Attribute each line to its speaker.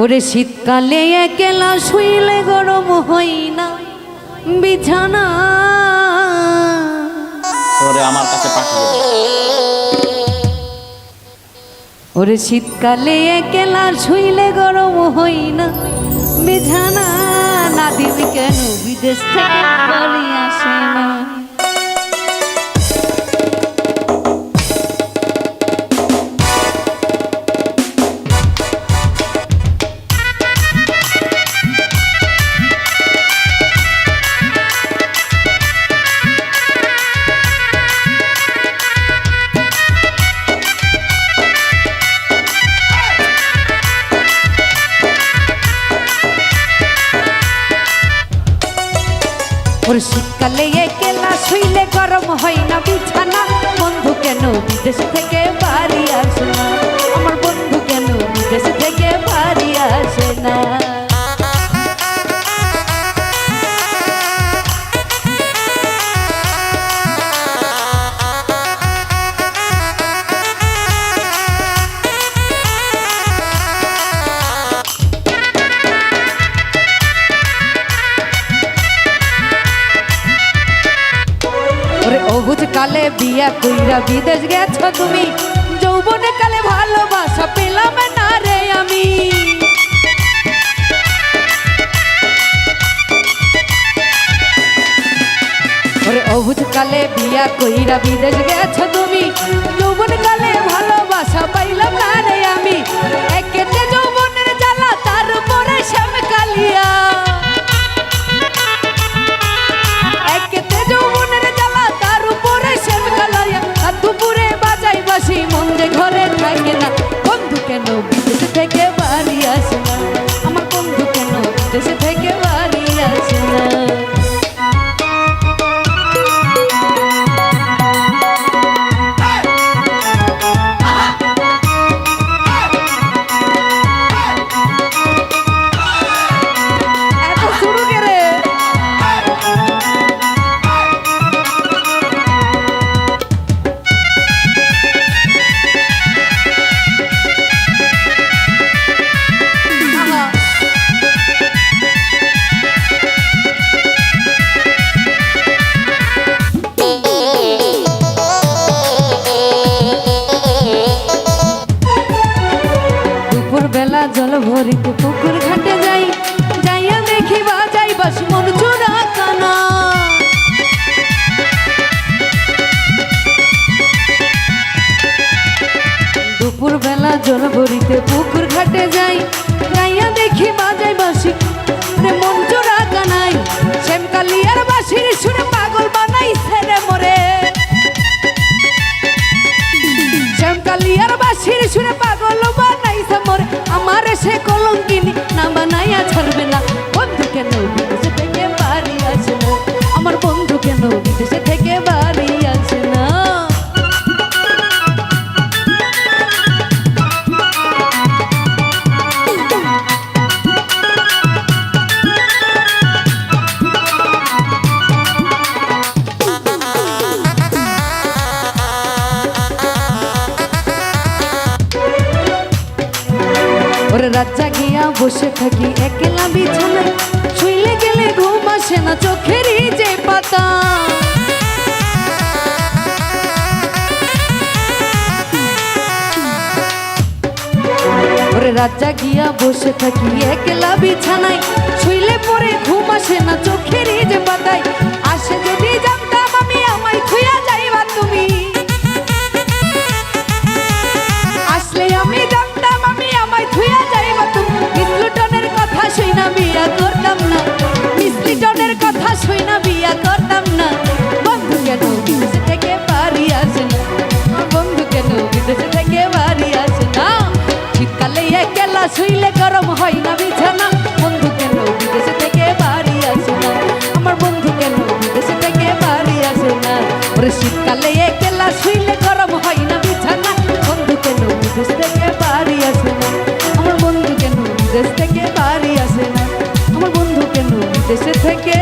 Speaker 1: ওরে শীতকালে একলা শুইলে গরম হই না বিছানা।
Speaker 2: ওরে আমার কাছে পাঠিয়ে দে।
Speaker 1: ওরে শীতকালে একলা শুইলে গরম হই না বিছানা। নাদিম কেন বিদেশ থেকে বাড়ি আসে না? ওর শীতকালে একলা শুইলে গরম হয় না বিছানা। বন্ধু কেন বিদেশ থেকে বাড়ি আসে না? আমার বন্ধু কেন বিদেশ থেকে বাড়ি আসে না? অবুঝ কালে বিয়া কইরা বিদেশ গেছো তুমি, যৌবনে কালে ভালোবাসা পেলাম না রে আমি। ওরে অবুঝ কালে বিয়া কইরা বিদেশ গেছো তুমি, যৌবনে কালে ভালোবাসা পাইলাম না রে আমি। একেতে যৌবনের জ্বালা তার উপরে শ্যাম কালিয়া, একেতে যৌবনের জ্বালা তার উপরে শ্যাম কালিয়া। আর দুপুরে বাজাই বাসি মন যে ঘরে থাকে না। বন্ধু কেন বিদেশ থেকে বাড়ি আসে না? আমার বন্ধু কেন বিদেশ থেকে বাড়ি আসে না? বেলা জল ভরিতে পুকুর ঘাটে যাই, যাইয়া দেখি বাজাই বাস মন চোরা কানা। দুপুর বেলা জল ভরিতে পুকুর ঘাটে যাই, যাইয়া দেখি বাজাই বাসি মন চোরা কানাই। শ্যাম কালিয়ার বাসির সুরে পাগল বানাই ছেড়ে মরে, শ্যাম কালিয়ার বাসির সুরে পাগল বানাইছে মরে। আমার সে কলঙ্কিনী না বানাইয়া ছাড়বে না। বন্ধু কেন বিদেশে থেকে বাড়ি আসে না? আমার বন্ধু কেন বিদেশে থেকে বাড়ি আসে না? ওরে রাত জাগিয়া বসে থাকি একলা বিছানায়, শুইলে গেলে ঘুম আসে না চোখেরই যে পাতা। ওরে রাত জাগিয়া বসে থাকি একলা বিছানায়, শুইলে পরে ঘুম আসে না চোখেরই যে পাতায়। আসে যদি জানতাম আমি আমায় খুইয়া যাইবা তুমি, আসলে আমি জানতাম আমি আমায় খুইয়া যাইবা তুমি। মিসলিটনের কথা শুই না বিয়া করতাম না, মিসলিটনের কথা শুই না বিয়া করতাম না। বন্ধু কেন বিদেশ থেকে বাড়ি আসে না? বন্ধু কেন বিদেশ থেকে বাড়ি আসে না? শীতকালে একলা শুইলে গরম হয় না বিছানা। বন্ধু কেন বিদেশ থেকে বাড়ি আসে না? আমার বন্ধু কেন বিদেশ থেকে বাড়ি আসে না? ওরে শীতকালে একলা শুইলে গরম হয় না বিছানা। বন্ধু কেন বিদেশ থেকে বাড়ি আসে না? আমার বন্ধু কেন বিদেশ থেকে বাড়ি আসে না? আমার বন্ধু কেন বিদেশ থেকে